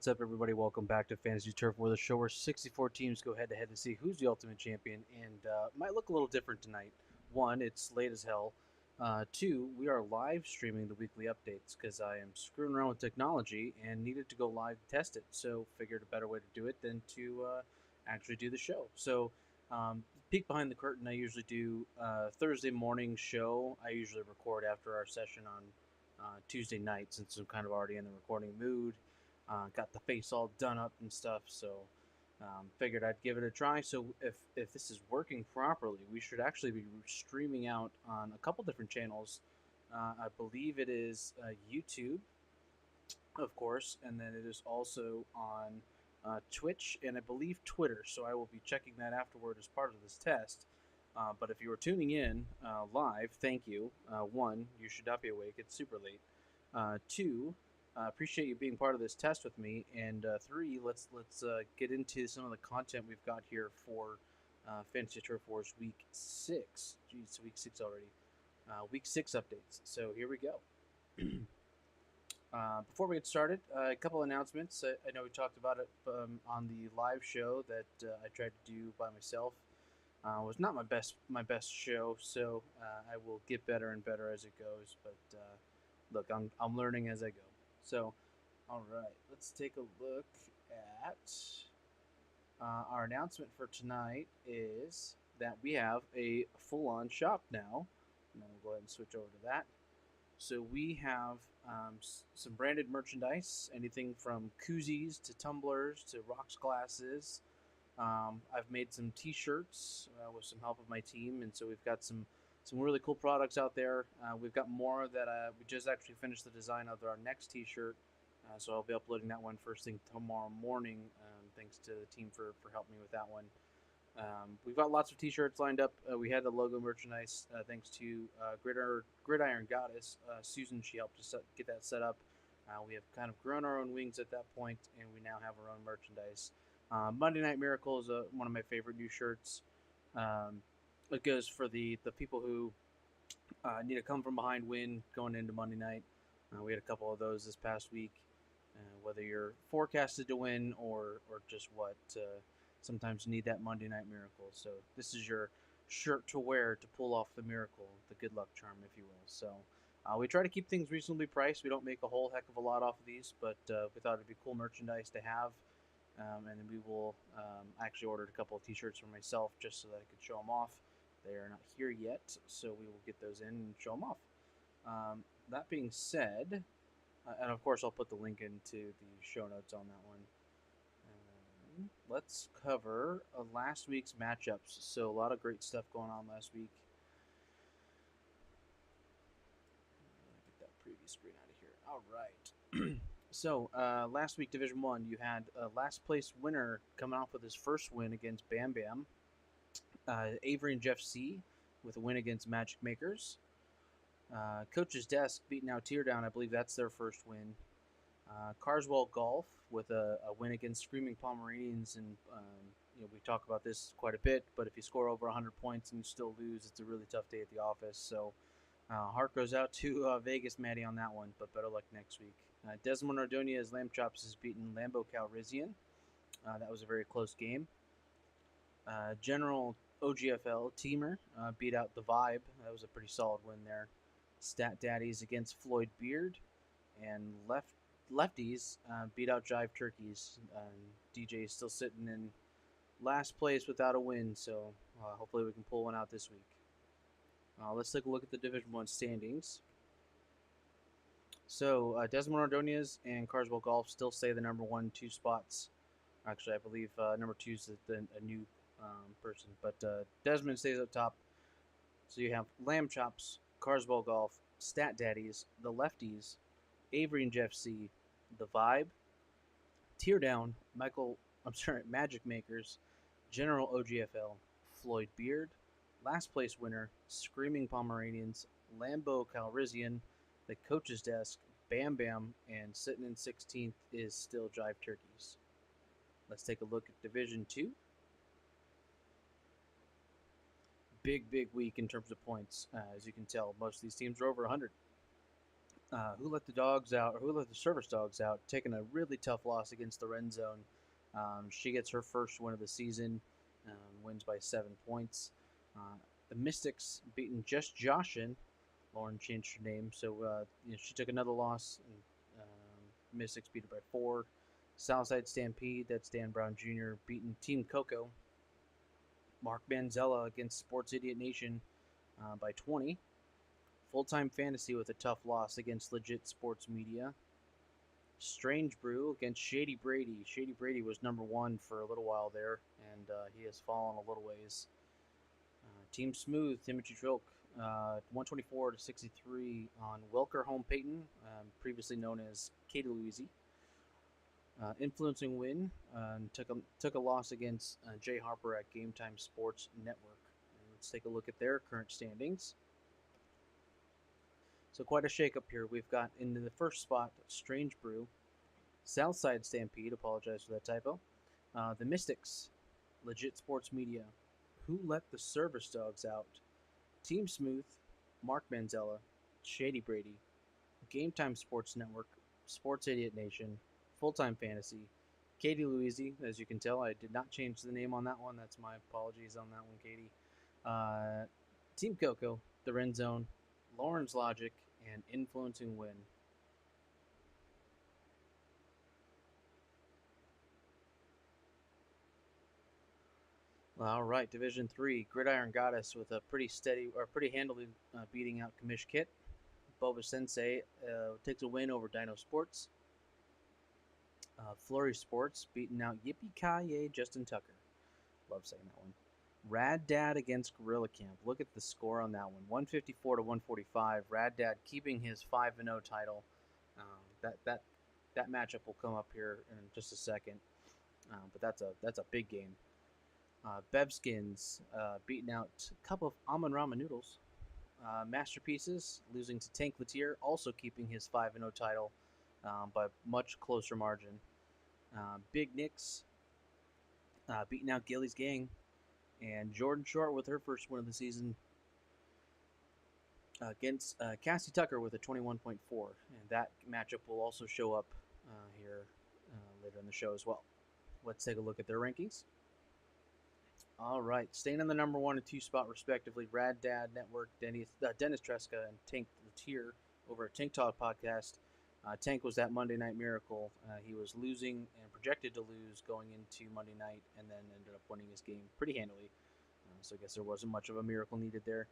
What's up, everybody? Welcome back to Fantasy Turf War, the show where 64 teams go head to head to see who's the ultimate champion. And might look a little different tonight. One, it's late as hell. Two, we are live streaming the weekly updates because I am screwing around with technology and needed to go live to test it. So figured a better way to do it than to actually do the show. So peek behind the curtain. I usually do Thursday morning show. I usually record after our session on Tuesday night since I'm kind of already in the recording mood. Got the face all done up and stuff, so figured I'd give it a try. So if this is working properly, we should actually be streaming out on a couple different channels. I believe it is YouTube, of course, and then it is also on Twitch and I believe Twitter. So I will be checking that afterward as part of this test. But if you are tuning in live, thank you. One, you should not be awake; it's super late. Two, appreciate you being part of this test with me. And three, let's get into some of the content we've got here for Fantasy Turf Wars Week 6. Jeez, Week 6 already. Week 6 updates. So here we go. Before we get started, a couple announcements. I know we talked about it on the live show that I tried to do by myself. Was not my best show, so I will get better and better as it goes. But look, I'm learning as I go. So, all right, let's take a look at our announcement for tonight. Is that we have a full-on shop now, and then we'll go ahead and switch over to that. So we have some branded merchandise, anything from koozies to tumblers to rocks glasses. I've made some T-shirts with some help of my team, and so we've got some really cool products out there. We've got more that we just actually finished the design of our next T-shirt, so I'll be uploading that one first thing tomorrow morning. Thanks to the team for helping me with that one. We've got lots of T-shirts lined up. We had the logo merchandise thanks to Gridiron Goddess Susan. She helped us get that set up. We have kind of grown our own wings at that point, and we now have our own merchandise. Monday Night Miracle is one of my favorite new shirts. It goes for the people who need a come from behind win going into Monday night. We had a couple of those this past week. Whether you're forecasted to win or just what, sometimes you need that Monday Night Miracle. So this is your shirt to wear to pull off the miracle, the good luck charm, if you will. So we try to keep things reasonably priced. We don't make a whole heck of a lot off of these, but we thought it'd be cool merchandise to have. And then we will actually ordered a couple of T-shirts for myself just so that I could show them off. They are not here yet, so we will get those in and show them off. That being said, and of course I'll put the link into the show notes on that one. Let's cover last week's matchups. So a lot of great stuff going on last week. Get that preview screen out of here. All right. So, last week, Division 1, you had a last place winner coming off with his first win against Bam Bam. Avery and Jeff C. with a win against Magic Makers. Coach's Desk beating out Teardown. I believe that's their first win. Carswell Golf with a win against Screaming Pomeranians. And, we talk about this quite a bit, but if you score over 100 points and you still lose, it's a really tough day at the office. So, heart goes out to Vegas Maddie on that one, but better luck next week. Desmond Ordonez's Lamb Chops has beaten Lambo Calrissian. That was a very close game. General OGFL Teamer beat out The Vibe. That was a pretty solid win there. Stat Daddies against Floyd Beard. And Lefties beat out Jive Turkeys. DJ is still sitting in last place without a win, so hopefully we can pull one out this week. Let's take a look at the Division 1 standings. So, Desmond Ordonez and Carswell Golf still stay the number 1-2 spots. Actually, I believe number 2 is a new person. But Desmond stays up top. So you have Lamb Chops, Carswell Golf, Stat Daddies, the Lefties, Avery and Jeff C., the Vibe, Teardown, Magic Makers, General OGFL, Floyd Beard, last place winner, Screaming Pomeranians, Lambo Calrissian, the Coach's Desk, Bam Bam, and sitting in 16th is still Jive Turkeys. Let's take a look at Division 2. Big week in terms of points. As you can tell, most of these teams are over 100. Who let the dogs out, or who let the service dogs out, taking a really tough loss against the Red Zone. She gets her first win of the season, wins by 7 points. The Mystics beating Just Joshin. Lauren changed her name, so she took another loss. And, Mystics beat her by 4. Southside Stampede, that's Dan Brown Jr., beating Team Coco. Mark Manzella against Sports Idiot Nation by 20. Full Time Fantasy with a tough loss against Legit Sports Media. Strange Brew against Shady Brady. Shady Brady was number 1 for a little while there, and he has fallen a little ways. Team Smooth, Timothy Trilk, 124 to 63 on Welker Home Peyton, previously known as Katie Louisi. Influencing win, took a loss against Jay Harper at Game Time Sports Network. And let's take a look at their current standings. So quite a shakeup here. We've got in the first spot Strange Brew, Southside Stampede. Apologize for that typo. The Mystics, Legit Sports Media, Who Let the Service Dogs Out, Team Smooth, Mark Manzella, Shady Brady, Game Time Sports Network, Sports Idiot Nation, Full Time Fantasy, Katie Louisi. As you can tell, I did not change the name on that one. That's my apologies on that one, Katie. Team Coco, The Red Zone, Lauren's Logic, and Influencing Win. All right, Division 3, Gridiron Goddess with a pretty handily beating out Kamish Kit. Boba Sensei takes a win over Dino Sports. Flurry Sports beating out Yippee Ki Justin Tucker. Love saying that one. Rad Dad against Gorilla Camp. Look at the score on that one. 154 to 145. Rad Dad keeping his 5-0 title. That matchup will come up here in just a second. But that's a big game. Bevskins beating out a couple of Amun Ramen Noodles. Masterpieces losing to Tank Latier, also keeping his 5-0 title by much closer margin. Big Nicks beating out Gilly's Gang. And Jordan Short with her first win of the season against Cassie Tucker with a 21.4. And that matchup will also show up here later in the show as well. Let's take a look at their rankings. All right, staying in the number 1 and 2 spot respectively, Rad Dad Network, Dennis Tresca, and Tank Latier over at Tik Tok podcast. Tank was that Monday Night Miracle. He was losing and projected to lose going into Monday night, and then ended up winning his game pretty handily. So I guess there wasn't much of a miracle needed there.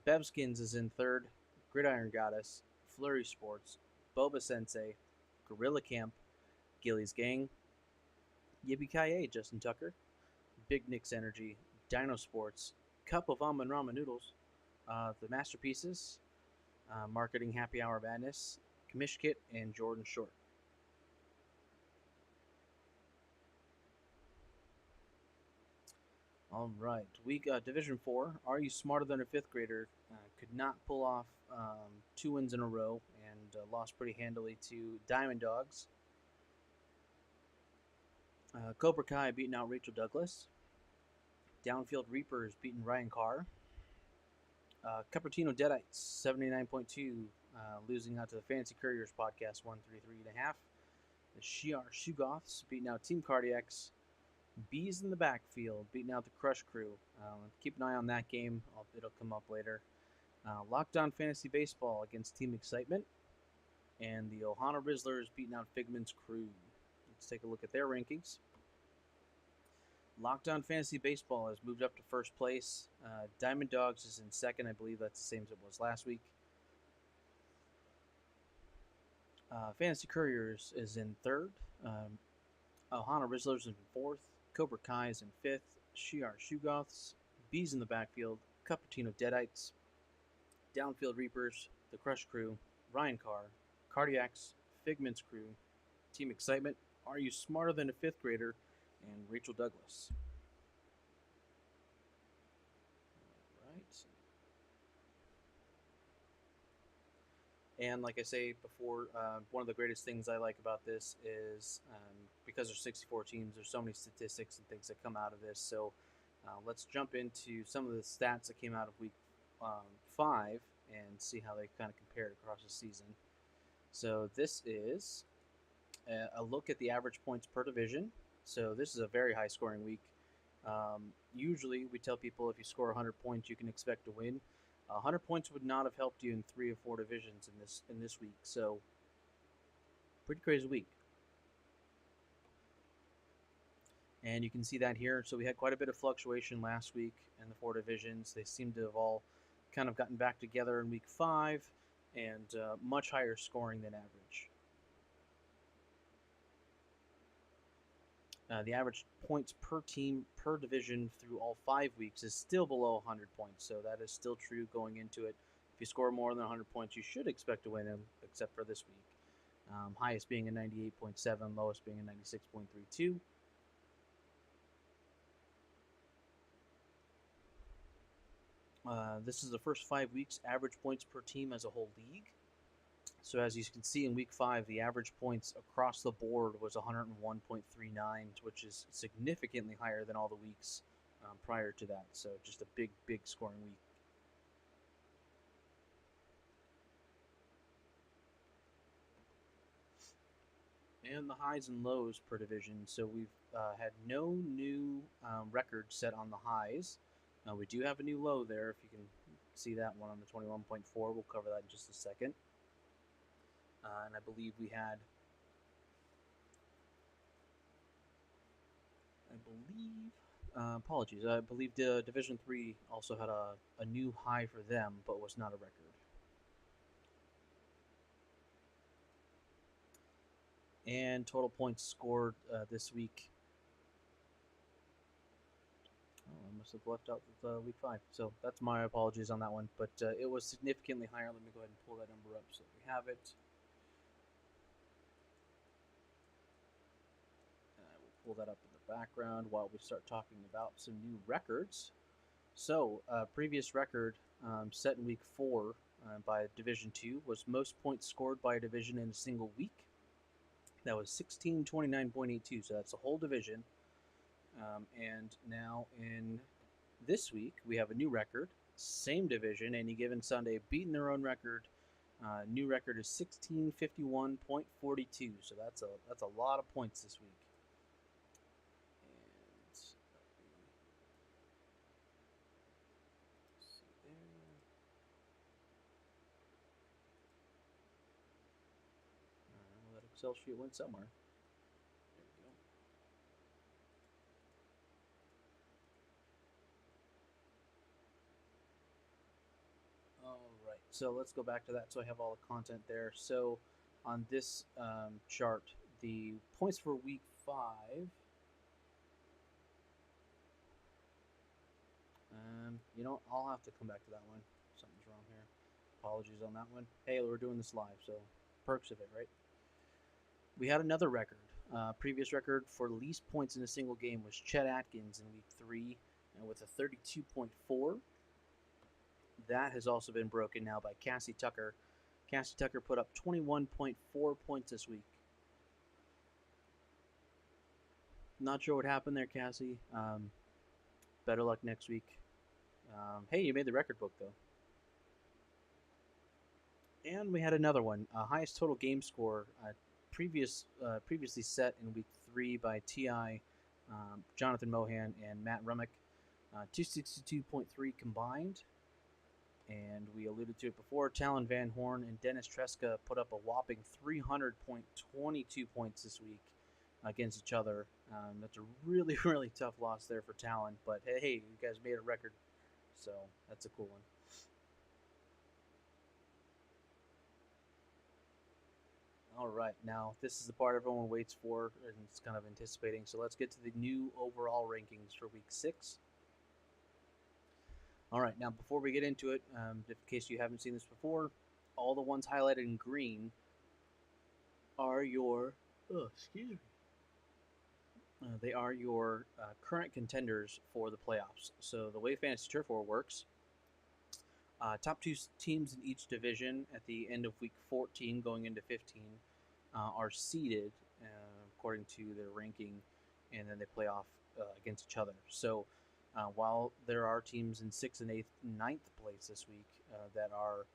Bevskins is in third. Gridiron Goddess, Flurry Sports, Boba Sensei, Gorilla Camp, Gilly's Gang, Yippee Ki Justin Tucker, Big Nick's Energy, Dino Sports, Cup of Ramen Ramen Noodles, The Masterpieces, Marketing Happy Hour Madness, Kamish Kit, and Jordan Short. All right, Division 4. Are You Smarter Than a Fifth Grader? Could not pull off 2 wins in a row and lost pretty handily to Diamond Dogs. Cobra Kai beating out Rachel Douglas. Downfield Reapers beating Ryan Carr. Cupertino Deadites 79.2 losing out to the Fancy Couriers podcast 133.5. The Shiar Shugoths beating out Team Cardiacs. Bees in the Backfield beating out the Crush Crew. Keep an eye on that game. It'll come up later. Lockdown Fantasy Baseball against Team Excitement. And the Ohana Rizzlers beating out Figment's Crew. Let's take a look at their rankings. Lockdown Fantasy Baseball has moved up to first place. Diamond Dogs is in second. I believe that's the same as it was last week. Fantasy Couriers is in third. Ohana Rizzlers is in fourth. Cobra Kai is in fifth. Shiar Shugoths. Bees in the Backfield. Cupertino Deadites. Downfield Reapers. The Crush Crew. Ryan Carr. Cardiacs. Figment's Crew. Team Excitement. Are You Smarter Than a Fifth Grader? And Rachel Douglas. All right. And like I say before, one of the greatest things I like about this is because there's 64 teams, there's so many statistics and things that come out of this. So let's jump into some of the stats that came out of week 5 and see how they kind of compared across the season. So this is a look at the average points per division. So this is a very high scoring week. Usually we tell people if you score 100 points, you can expect to win. 100 points would not have helped you in 3 or 4 divisions in this week. So pretty crazy week. And you can see that here. So we had quite a bit of fluctuation last week in the 4 divisions. They seem to have all kind of gotten back together in week 5 and much higher scoring than average. The average points per team per division through all 5 weeks is still below 100 points, so that is still true going into it. If you score more than 100 points, you should expect to win them, except for this week. Highest being a 98.7, lowest being a 96.32. This is the first 5 weeks average points per team as a whole league. So as you can see in week 5, the average points across the board was 101.39, which is significantly higher than all the weeks prior to that. So just a big scoring week. And the highs and lows per division. So we've had no new records set on the highs. We do have a new low there, if you can see that one on the 21.4. We'll cover that in just a second. And I believe we had, apologies, I believe the Division 3 also had a new high for them, but was not a record. And total points scored this week. Oh, I must have left out week 5. So that's my apologies on that one. But it was significantly higher. Let me go ahead and pull that number up so we have it. And I will pull that up in the background while we start talking about some new records. So, previous record set in week 4 by Division 2 was most points scored by a division in a single week. That was 1629.82, so that's the whole division. And now in this week, we have a new record, same division, any given Sunday, beating their own record. New record is 1651.42, so that's a lot of points this week. And see there. Well, that Excel sheet went somewhere. There we go. All right, so let's go back to that. So I have all the content there. So on this chart, the points for week 5. You know, I'll have to come back to that one. Something's wrong here. Apologies on that one. Hey, we're doing this live, so perks of it, right? We had another record. Previous record for least points in a single game was Chet Atkins in week 3, and with a 32.4. That has also been broken now by Cassie Tucker. Cassie Tucker put up 21.4 points this week. Not sure what happened there, Cassie. Better luck next week. Hey, you made the record book, though. And we had another one. Highest total game score previously set in week 3 by T.I., Jonathan Mohan, and Matt Rummick. 262.3 combined. And we alluded to it before. Talon Van Horn and Dennis Tresca put up a whopping 300.22 points this week against each other. That's a really tough loss there for Talon. But hey, you guys made a record, so that's a cool one. All right, now this is the part everyone waits for and it's kind of anticipating. So let's get to the new overall rankings for week 6. All right, now before we get into it, in case you haven't seen this before, all the ones highlighted in green are your, they are your current contenders for the playoffs. So the way Fantasy Turf War works, top 2 teams in each division at the end of week 14 going into 15 are seeded according to their ranking, and then they play off against each other. So while there are teams in 6th and 8th and 9th place this week that are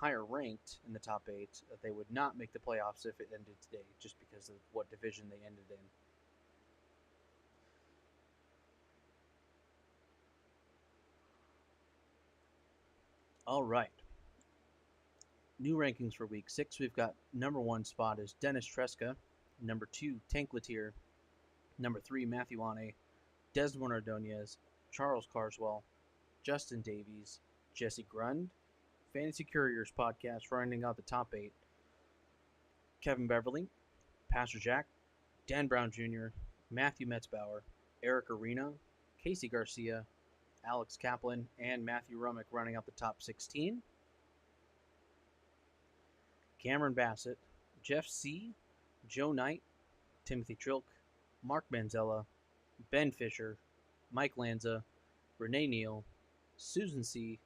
higher ranked in the top 8, they would not make the playoffs if it ended today, just because of what division they ended in. All right. New rankings for week 6. We've got number 1 spot is Dennis Tresca. Number 2, Tank Latier. Number 3, Matthew Ane. Desmond Ordonez. Charles Carswell. Justin Davies. Jesse Grund. Fantasy Couriers podcast rounding out the top 8. Kevin Beverly. Pastor Jack. Dan Brown Jr. Matthew Metzbauer. Eric Arena. Casey Garcia. Alex Kaplan. And Matthew Rummick running out the top 16. Cameron Bassett, Jeff C., Joe Knight, Timothy Trilk, Mark Manzella, Ben Fisher, Mike Lanza, Renee Neal, Susan C.,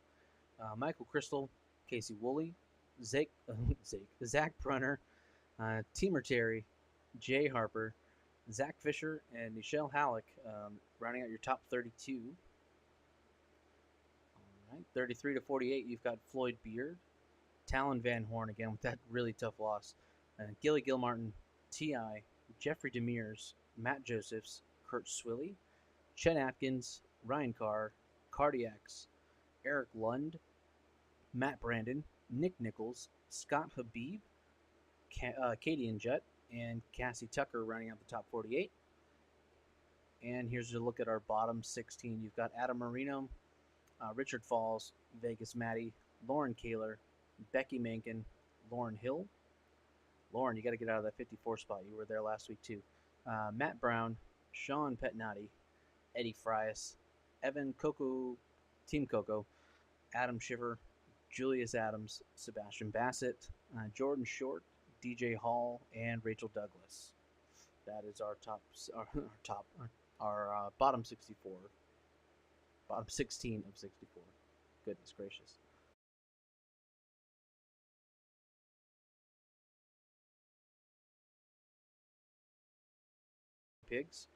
Michael Crystal, Casey Woolley, Zach Brunner, Teamer Terry, Jay Harper, Zach Fisher, and Nichelle Halleck, rounding out your top 32. All right, 33 to 48, you've got Floyd Beard, Talon Van Horn again with that really tough loss. Gilly Gilmartin, T.I., Jeffrey Demers, Matt Josephs, Kurt Swilly, Chen Atkins, Ryan Carr, Cardiacs, Eric Lund, Matt Brandon, Nick Nichols, Scott Habib, Katie and Jet, and Cassie Tucker running out the top 48. And here's a look at our bottom 16. You've got Adam Marino, Richard Falls, Vegas Maddie, Lauren Kaler, Becky Mankin, Lauren Hill. Lauren, you got to get out of that 54 spot. You were there last week too. Matt Brown, Sean Petnati, Eddie Frias, Evan Coco, Team Coco, Adam Shiver, Julius Adams, Sebastian Bassett, Jordan Short, DJ Hall, and Rachel Douglas. That is our bottom 64. Bottom 16 of 64. Goodness gracious. Pigs.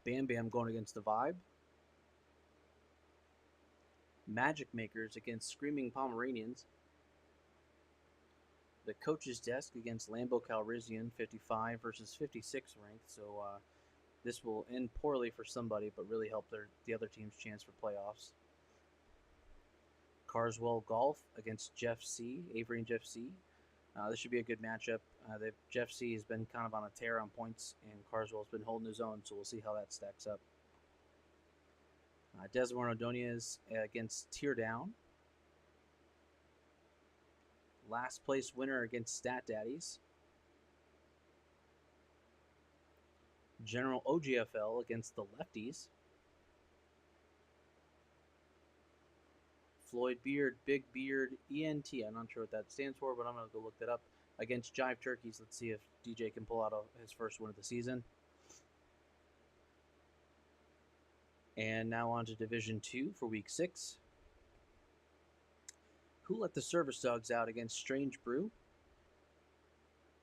Bam Bam going against the Vibe. Magic Makers against Screaming Pomeranians. The Coach's Desk against Lambo Calrissian, 55 versus 56 ranked. So this will end poorly for somebody, but really help the other team's chance for playoffs. Carswell Golf against Jeff C. Avery and Jeff C. This should be a good matchup. Jeff C. has been kind of on a tear on points, and Carswell's been holding his own, so we'll see how that stacks up. Desmond Ordonez against Teardown. Last place winner against Stat Daddies. General OGFL against the Lefties. Floyd Beard, Big Beard, ENT. I'm not sure what that stands for, but I'm going to go look that up. Against Jive Turkeys. Let's see if DJ can pull out his first win of the season. And now on to Division 2 for Week 6. Who let the Service Dogs out against Strange Brew?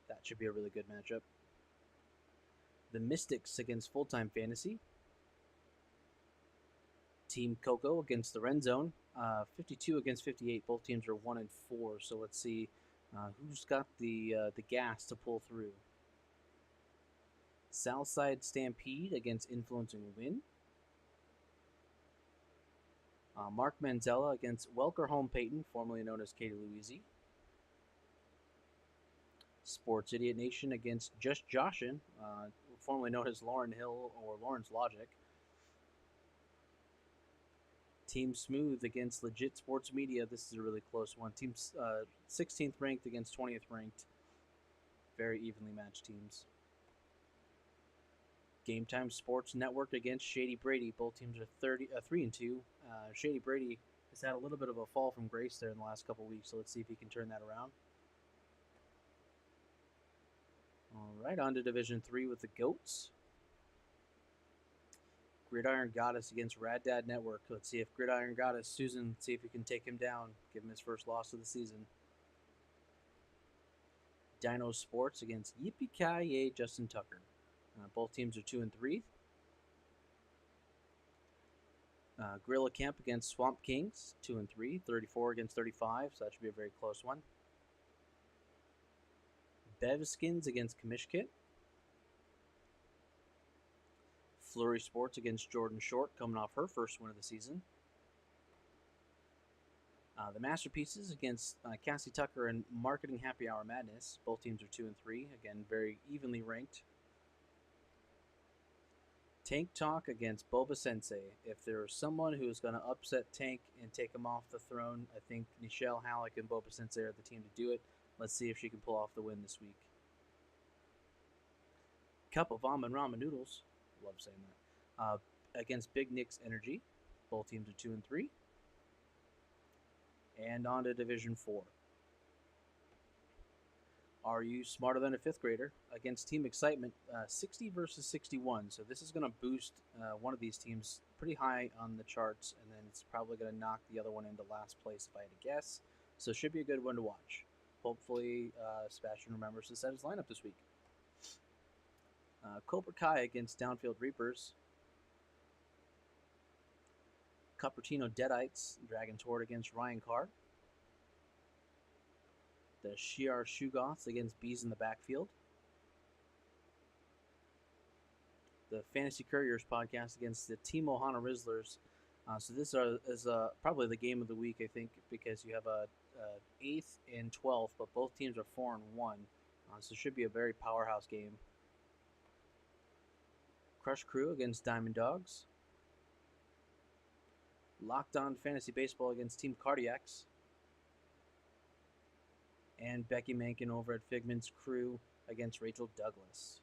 That should be a really good matchup. The Mystics against Full Time Fantasy. Team Coco against the Red Zone. 52 against 58. Both teams are 1 and 4. So let's see who's got the gas to pull through. Southside Stampede against Influencing Win. Mark Manzella against Welker Home Peyton, formerly known as Katie Louisi. Sports Idiot Nation against Just Joshin, formerly known as Lauren Hill or Lawrence Logic. Team Smooth against Legit Sports Media. This is a really close one. Team 16th ranked against 20th ranked. Very evenly matched teams. Game Time Sports Network against Shady Brady. Both teams are 3 and 2. Shady Brady has had a little bit of a fall from grace there in the last couple weeks, so let's see if he can turn that around. All right, on to Division 3 with the Goats. Gridiron Goddess against Rad Dad Network. Let's see if Gridiron Goddess, Susan, see if we can take him down, give him his first loss of the season. Dino Sports against Yippee-Ki-Yay Justin Tucker. Both teams are 2 and 3. Gorilla Camp against Swamp Kings, 2-3, 34 against 35, so that should be a very close one. Bevskins against Kamishkit. Flurry Sports against Jordan Short, coming off her first win of the season. The Masterpieces against Cassie Tucker and Marketing Happy Hour Madness. Both teams are 2-3. Again, very evenly ranked. Tank Talk against Boba Sensei. If there's someone who's going to upset Tank and take him off the throne, I think Nichelle Halleck and Boba Sensei are the team to do it. Let's see if she can pull off the win this week. Cup of Ramen Ramen Noodles. Love saying that. Against Big Nick's Energy. Both teams are 2-3. And on to Division 4. Are you smarter than a fifth grader? Against Team Excitement, 60 versus 61. So this is going to boost one of these teams pretty high on the charts, and then it's probably going to knock the other one into last place if I had to guess. So it should be a good one to watch. Hopefully, Sebastian remembers to set his lineup this week. Cobra Kai against Downfield Reapers. Cupertino Deadites, Dragon's Horde against Ryan Carr. The Shiar Shugoths against Bees in the Backfield. The Fantasy Couriers podcast against the Team Ohana Rizzlers. So this is probably the game of the week, I think, because you have a 8th and 12th, but both teams are 4-1. So it should be a very powerhouse game. Crush Crew against Diamond Dogs. Locked On Fantasy Baseball against Team Cardiacs. And Becky Mankin over at Figment's Crew against Rachel Douglas.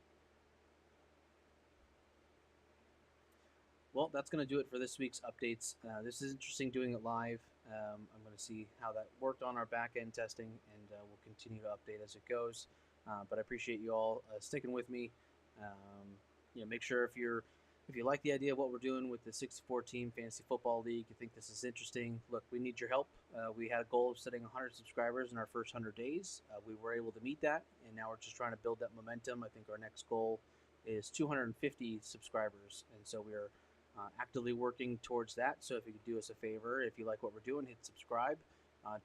Well, that's going to do it for this week's updates. This is interesting doing it live. I'm going to see how that worked on our back-end testing, and we'll continue to update as it goes. But I appreciate you all sticking with me. Make sure if you like the idea of what we're doing with the 64-team Fantasy Football League, you think this is interesting, look, we need your help. We had a goal of setting 100 subscribers in our first 100 days. We were able to meet that, and now we're just trying to build that momentum. I think our next goal is 250 subscribers, and so we're actively working towards that. So if you could do us a favor, if you like what we're doing, hit subscribe,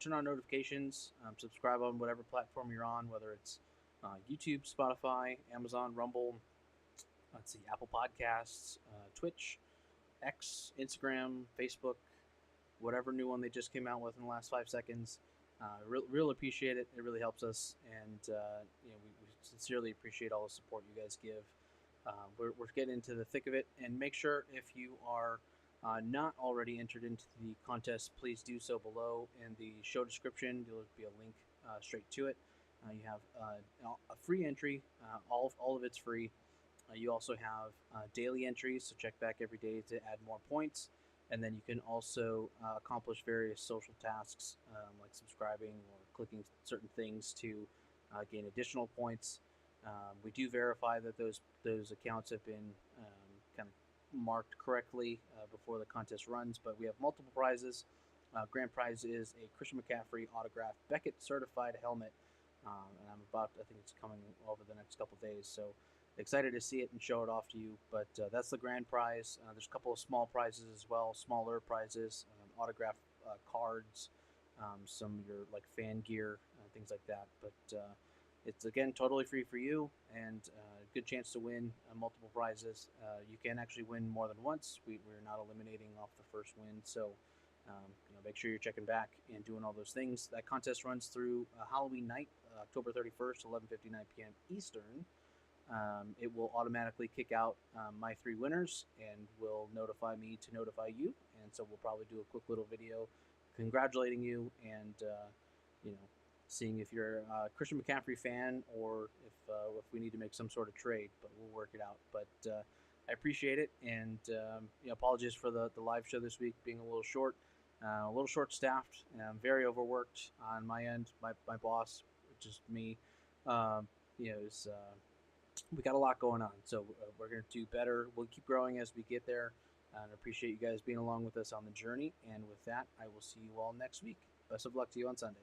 turn on notifications, subscribe on whatever platform you're on, whether it's YouTube, Spotify, Amazon, Rumble, let's see, Apple Podcasts, Twitch, X, Instagram, Facebook, whatever new one they just came out with in the last 5 seconds. Really appreciate it. It really helps us, and we sincerely appreciate all the support you guys give. We're getting into the thick of it, and make sure if you are not already entered into the contest, please do so below in the show description. There'll be a link straight to it. You have a free entry. All of it's free. You also have daily entries, so check back every day to add more points. And then you can also accomplish various social tasks like subscribing or clicking certain things to gain additional points. We do verify that those accounts have been kind of marked correctly before the contest runs, but we have multiple prizes. Grand prize is a Christian McCaffrey autographed Beckett certified helmet, and I think it's coming over the next couple days, so excited to see it and show it off to you. But that's the grand prize. There's a couple of small prizes as well, smaller prizes, autographed cards, some of your like fan gear, things like that. But it's again totally free for you, and good chance to win multiple prizes. You can actually win more than once. We're not eliminating off the first win, so make sure you're checking back and doing all those things. That contest runs through Halloween night, October 31st, 11:59 p.m. Eastern. It will automatically kick out my 3 winners and will notify me to notify you. And so we'll probably do a quick little video congratulating you and seeing if you're a Christian McCaffrey fan or if we need to make some sort of trade. But we'll work it out. But I appreciate it, and apologies for the live show this week being a little short-staffed. I'm very overworked on my end. My boss, which is me, we got a lot going on, so we're going to do better. We'll keep growing as we get there, and I appreciate you guys being along with us on the journey. And with that, I will see you all next week. Best of luck to you on Sunday.